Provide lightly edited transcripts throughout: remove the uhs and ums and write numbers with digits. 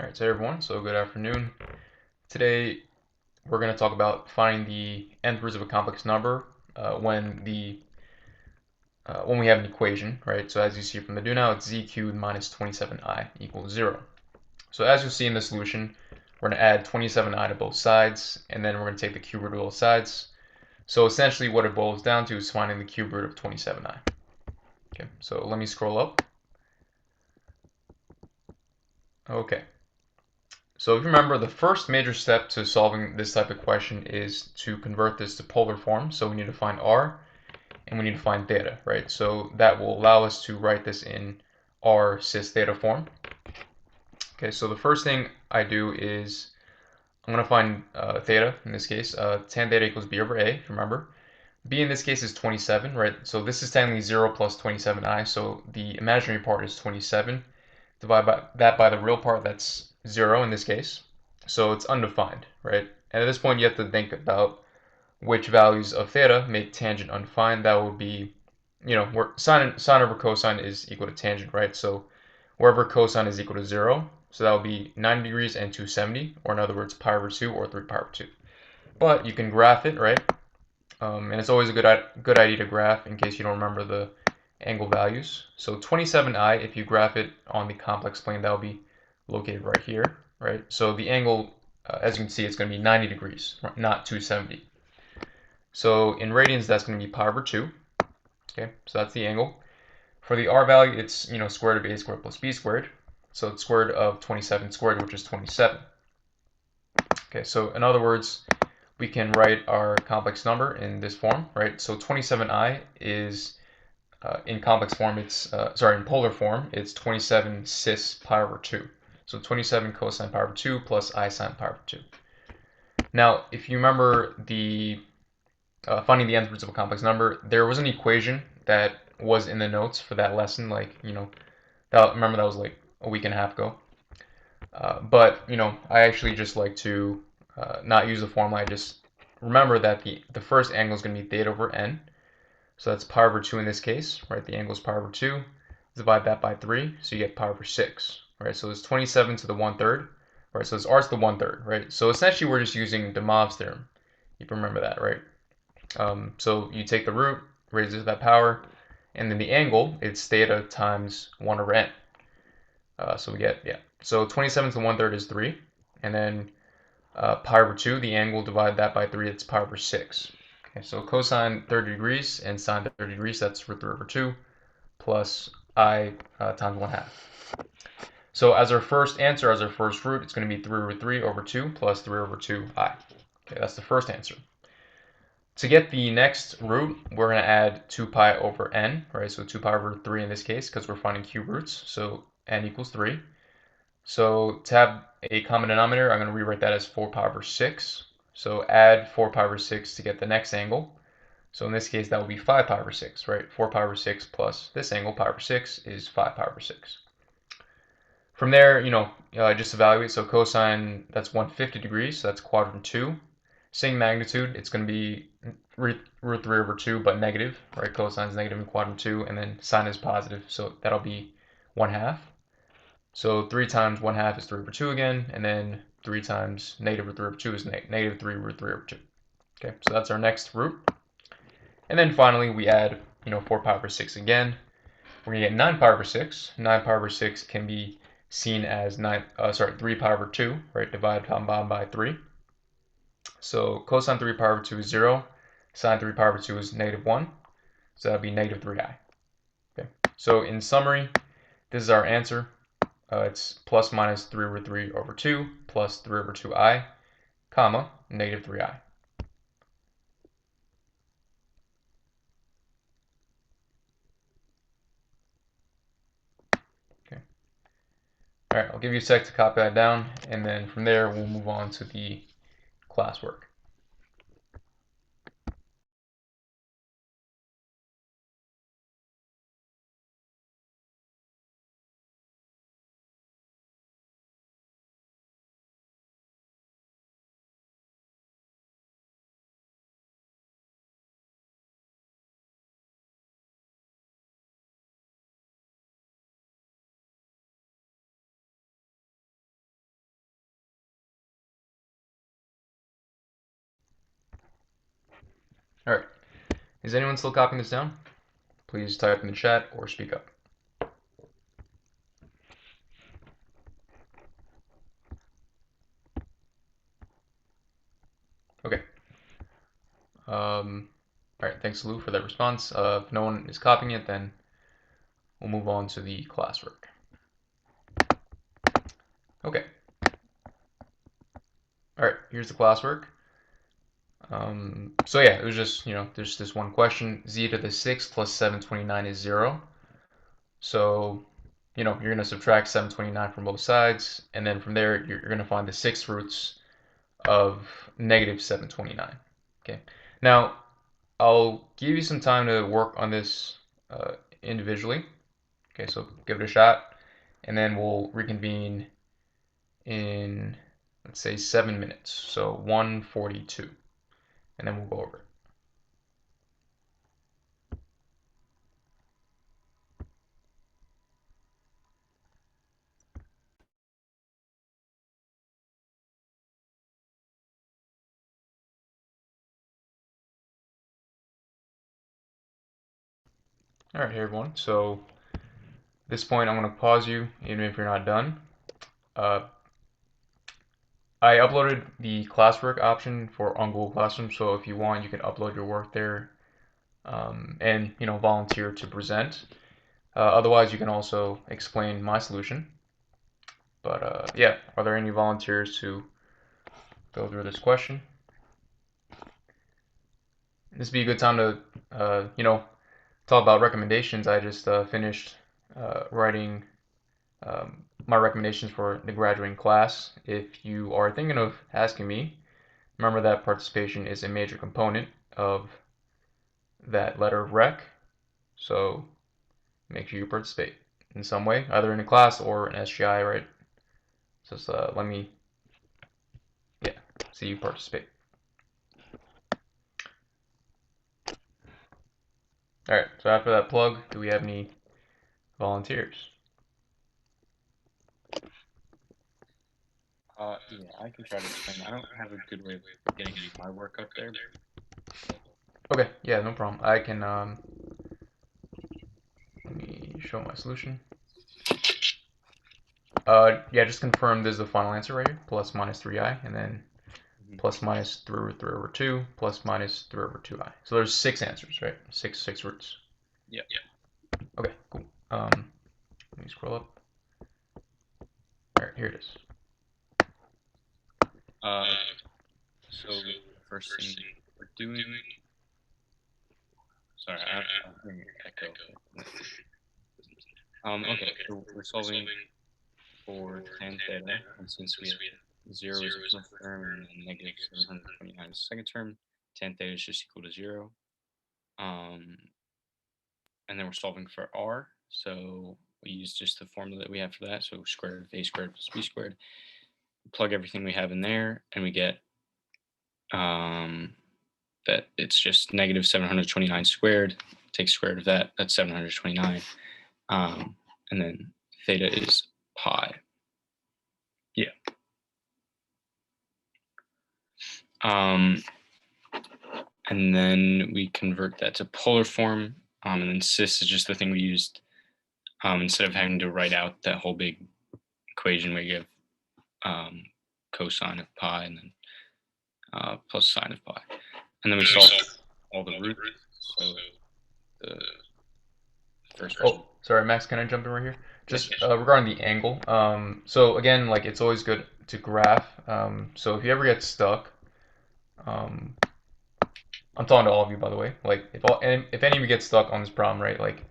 Alright, so everyone, so good afternoon. Today we're going to talk about finding the nth roots of a complex number when we have an equation, right? So as you see from the do now, it's z cubed minus 27i equals 0. So as you'll see in the solution, we're going to add 27i to both sides, and then we're going to take the cube root of both sides. So essentially what it boils down to is finding the cube root of 27i. Okay, so let me scroll up. Okay. So if you remember, the first major step to solving this type of question is to convert this to polar form. So we need to find r and we need to find theta, right? So that will allow us to write this in r cis theta form. Okay, so the first thing I do is I'm going to find theta in this case. Tan theta equals b over a, if you remember. B in this case is 27, right? So this is technically 0 plus 27i, so the imaginary part is 27. Divide that by the real part, that's 0 in this case. So it's undefined, right? And at this point, you have to think about which values of theta make tangent undefined. That would be, where sine over cosine is equal to tangent, right? So wherever cosine is equal to 0, so that would be 90 degrees and 270, or in other words, pi over 2 or 3 pi over 2. But you can graph it, right? And it's always a good idea to graph in case you don't remember the angle values. So 27i, if you graph it on the complex plane, that will be located right here, right? So the angle, as you can see, it's going to be 90 degrees, not 270. So in radians, that's going to be pi over 2. Okay, so that's the angle. For the r value, it's square root of a squared plus b squared. So it's square root of 27 squared, which is 27. Okay, so in other words, we can write our complex number in this form, right? So 27i is in complex form, in polar form, it's 27 cis pi over 2. So 27 cosine pi over 2 plus I sine pi over 2. Now, if you remember the finding the nth roots of a complex number, there was an equation that was in the notes for that lesson, remember that was like a week and a half ago. But I actually just like to not use the formula. I just remember that the first angle is going to be theta over n. So that's pi over 2 in this case, right? The angle is pi over 2. Divide that by 3, so you get pi over 6, right? So it's 27 to the 1/3, right? So it's r to the 1/3, right? So essentially we're just using de Moivre's theorem. You can remember that, right? So you take the root, raise it to that power, and then the angle, it's theta times 1 over n. So we get, So 27 to the 1/3 is 3, and then pi over 2, the angle, divide that by 3, it's pi over 6. Okay, so cosine 30 degrees and sine 30 degrees, that's root 3 over 2 plus I times 1/2. So as our first answer, as our first root, it's going to be 3 over 3 over 2 plus 3 over 2i. Okay, that's the first answer. To get the next root, we're going to add 2 pi over n, right? So 2 pi over 3 in this case, because we're finding cube roots. So n equals 3. So to have a common denominator, I'm going to rewrite that as 4 pi over 6. So add 4 pi over 6 to get the next angle. So in this case, that will be 5 pi over 6, right? 4 pi over 6 plus this angle, pi over 6, is 5 pi over 6. From there, just evaluate. So cosine, that's 150 degrees, so that's quadrant 2. Same magnitude, it's going to be root 3 over 2, but negative, right? Cosine is negative in quadrant 2, and then sine is positive, so that'll be 1/2. So 3 times 1/2 is 3 over 2 again, and then 3 times negative root 3 over 2 is negative 3 root 3 over 2. Okay, so that's our next root. And then finally, we add, 4 pi over 6 again. We're going to get 9 pi over 6. 9 pi over 6 can be seen as 3 pi over 2, right? Divide by 3. So cosine 3 pi over 2 is 0. Sine 3 pi over 2 is negative 1. So that would be negative 3i. Okay. So in summary, this is our answer. It's plus minus 3 over 3 over 2 plus 3 over 2i, comma, negative 3i. Okay. All right, I'll give you a sec to copy that down, and then from there we'll move on to the classwork. All right. Is anyone still copying this down? Please type in the chat or speak up. Okay. All right. Thanks, Lou, for that response. If no one is copying it, then we'll move on to the classwork. Okay. All right. Here's the classwork. So yeah, it was just, there's this one question. Z to the 6 plus 729 is 0. So, you're going to subtract 729 from both sides, and then from there, you're going to find the 6 roots of negative 729. Okay. Now, I'll give you some time to work on this individually. Okay, so give it a shot, and then we'll reconvene in, let's say, 7 minutes. So 1:42, and then we'll go over it. All right, hey everyone. So at this point, I'm going to pause you, even if you're not done. I uploaded the classwork option on Google Classroom, so if you want, you can upload your work there and volunteer to present. Otherwise, you can also explain my solution. But yeah, are there any volunteers to go through this question? This would be a good time to talk about recommendations. I just finished writing my recommendations for the graduating class. If you are thinking of asking me, remember that participation is a major component of that letter of rec. So make sure you participate in some way, either in a class or an SGI, right? Just let me, see you participate. All right, so after that plug, do we have any volunteers? Yeah, I can try to explain. I don't have a good way of getting my work up there. Okay, yeah, no problem. I can, let me show my solution. Yeah, just confirm this is the final answer right here, plus minus 3i, and then plus minus 3 over 3 over 2, plus minus 3 over 2i. So there's 6 answers, right? Six roots. Yeah. Okay, cool. Let me scroll up. All right, here it is. So the first thing we're doing. Sorry, I'm hearing echo. Okay, so we're solving for tan theta, and since we have 0 is the first term and then negative 729 is the second term, tan theta is just equal to 0. And then we're solving for r, so we use just the formula that we have for that, so square root of a squared plus b squared. Plug everything we have in there, and we get that it's just negative 729 squared. Take square root of that, that's 729. And then theta is pi. Yeah. And then we convert that to polar form. And then cis is just the thing we used instead of having to write out that whole big equation where you have cosine of pi and then plus sine of pi. And then we solve all the roots. So the first. Oh, sorry, Max, can I jump in right here? Just regarding the angle. So again, like it's always good to graph. So if you ever get stuck, um, I'm talking to all of you, by the way. Like if any of you get stuck on this problem, right? Like,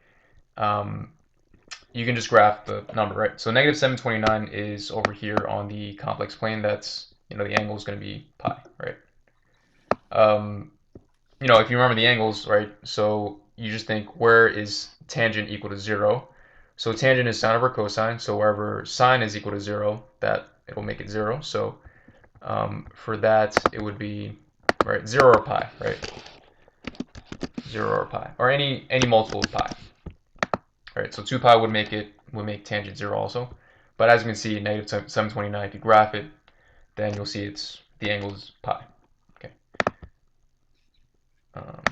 you can just graph the number, right? So negative 729 is over here on the complex plane. That's the angle is going to be pi, right? If you remember the angles, right? So you just think where is tangent equal to 0? So tangent is sine over cosine. So wherever sine is equal to 0, that it'll make it 0. So for that, it would be right 0 or pi, right? 0 or pi, or any multiple of pi. All right, so 2 pi would make tangent 0 also. But as you can see, negative 729, if you graph it, then you'll see the angle is pi. Okay. All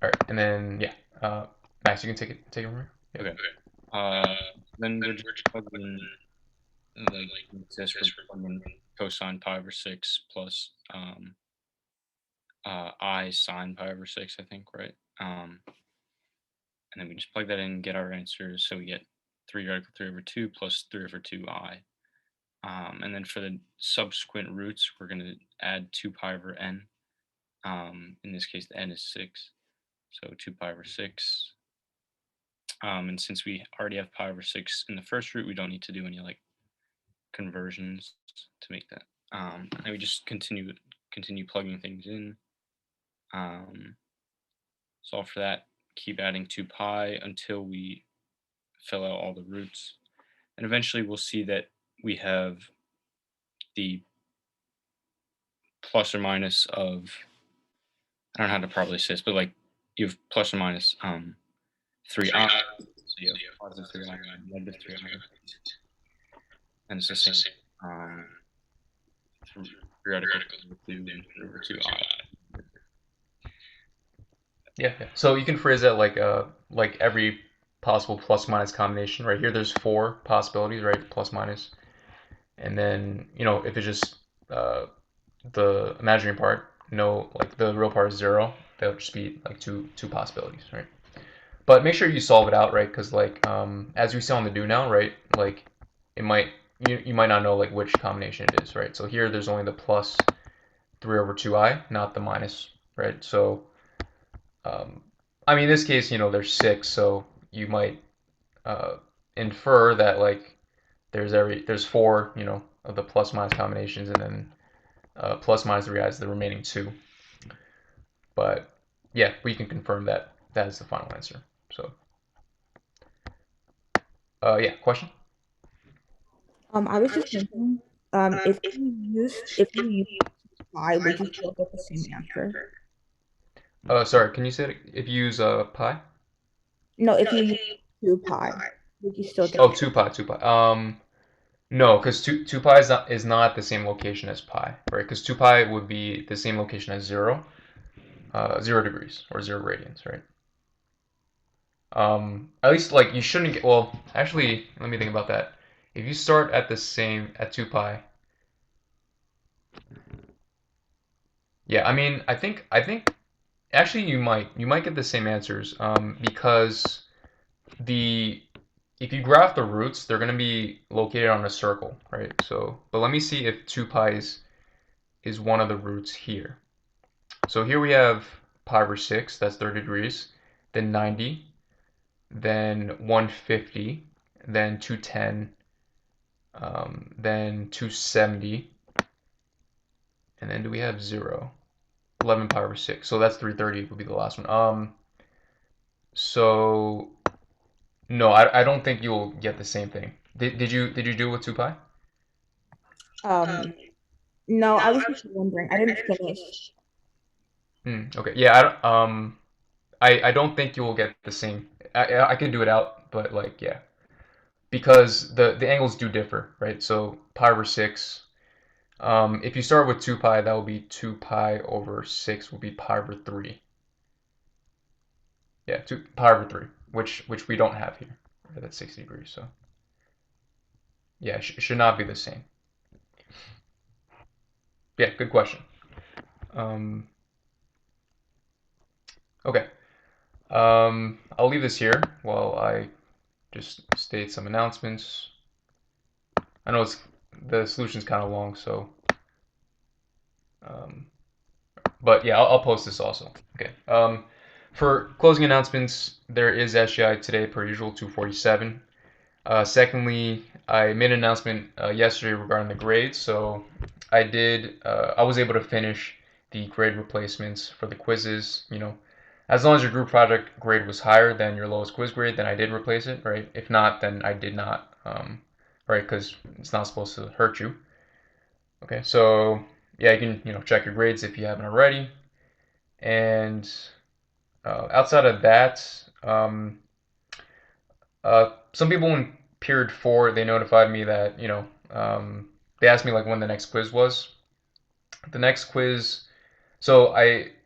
right, and then yeah, Max, you can take it from here. Yeah. Okay. Then we're just plugging like this. We're plugging cosine pi over 6 plus I sine pi over 6, I think, right? And then we just plug that in and get our answers. So we get 3 radical 3 over 2 plus 3 over 2i. And then for the subsequent roots, we're going to add 2 pi over n. In this case, the n is 6. So 2 pi over 6. And since we already have pi over 6 in the first root, we don't need to do any like conversions to make that. And we just continue plugging things in. Solve for that. Keep adding 2 pi until we fill out all the roots. And eventually we'll see that we have the plus or minus of, I don't know how to properly say this, but like you have plus or minus 3i. So you have positive 3i and negative 3i. And it's the same 3 radical 2 and 3 over 2i. Yeah. So you can phrase that like every possible plus minus combination. Right here, there's 4 possibilities, right? Plus minus, and then if it's just the imaginary part, no, like the real part is 0. That would just be like two possibilities, right? But make sure you solve it out, right? Because like as we see on the do now, right? Like it might you might not know like which combination it is, right? So here there's only the plus 3 over 2i, not the minus, right? So I mean in this case, there's 6, so you might uh, infer that like there's 4, of the plus minus combinations, and then plus minus 3i is the remaining 2. But yeah, we can confirm that that is the final answer. So yeah, question? I was just thinking, if you use pi, would you still get the same answer? Sorry, can you say it? If you use pi? No, if you use 2 pi, would you still get Oh, the 2 pi, 2 pi. No, because two pi is not the same location as pi, right? Because 2 pi would be the same location as 0, 0 degrees or 0 radians, right? At least like you shouldn't get. Well, actually, let me think about that. If you start at the same at 2 pi, yeah, I mean, I think actually you might get the same answers, because the if you graph the roots, they're going to be located on a circle, right? So, but let me see if 2 pi is one of the roots here. So here we have pi over 6, that's 30 degrees, then 90, then 150, then 210, then 270, and then do we have 0? 11 pi over 6. So that's 330 would be the last one. So no, I don't think you'll get the same thing. Did you do it with 2 pi? Um, no, I was just wondering. I didn't finish. Okay. Yeah, I don't think you will get the same. I can do it out, but like yeah, because the angles do differ, right? So pi over 6. If you start with 2 pi, that will be 2 pi over 6 will be pi over 3. Yeah, 2 pi over 3, which we don't have here. Right? That's 60 degrees. So yeah, it should not be the same. Yeah, good question. Um, okay. I'll leave this here while I just state some announcements. I know the solution's kind of long, so um, but yeah, I'll post this also. Okay. For closing announcements, there is SGI today per usual, 247. Secondly, I made an announcement yesterday regarding the grades. So I was able to finish the grade replacements for the quizzes. As long as your group project grade was higher than your lowest quiz grade, then I did replace it, right? If not, then I did not, right? Because it's not supposed to hurt you. Okay, so yeah, you can check your grades if you haven't already. And outside of that, some people in period 4 they notified me that they asked me like when the next quiz was. The next quiz, so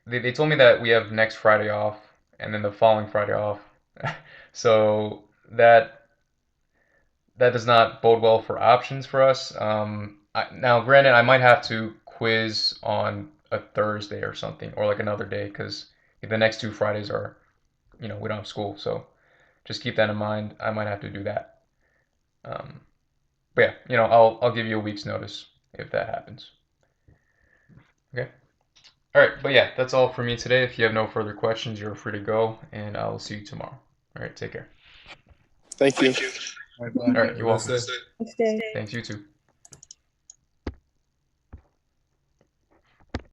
they told me that we have next Friday off and then the following Friday off. So that does not bode well for options for us. Now, granted, I might have to quiz on a Thursday or something, or like another day, because the next 2 Fridays are, we don't have school. So just keep that in mind. I might have to do that. But yeah, I'll give you a week's notice if that happens. Okay. All right. But yeah, that's all for me today. If you have no further questions, you're free to go, and I'll see you tomorrow. All right. Take care. Thank you. All right, All bye. right. You're welcome. Stay. Thanks. You too.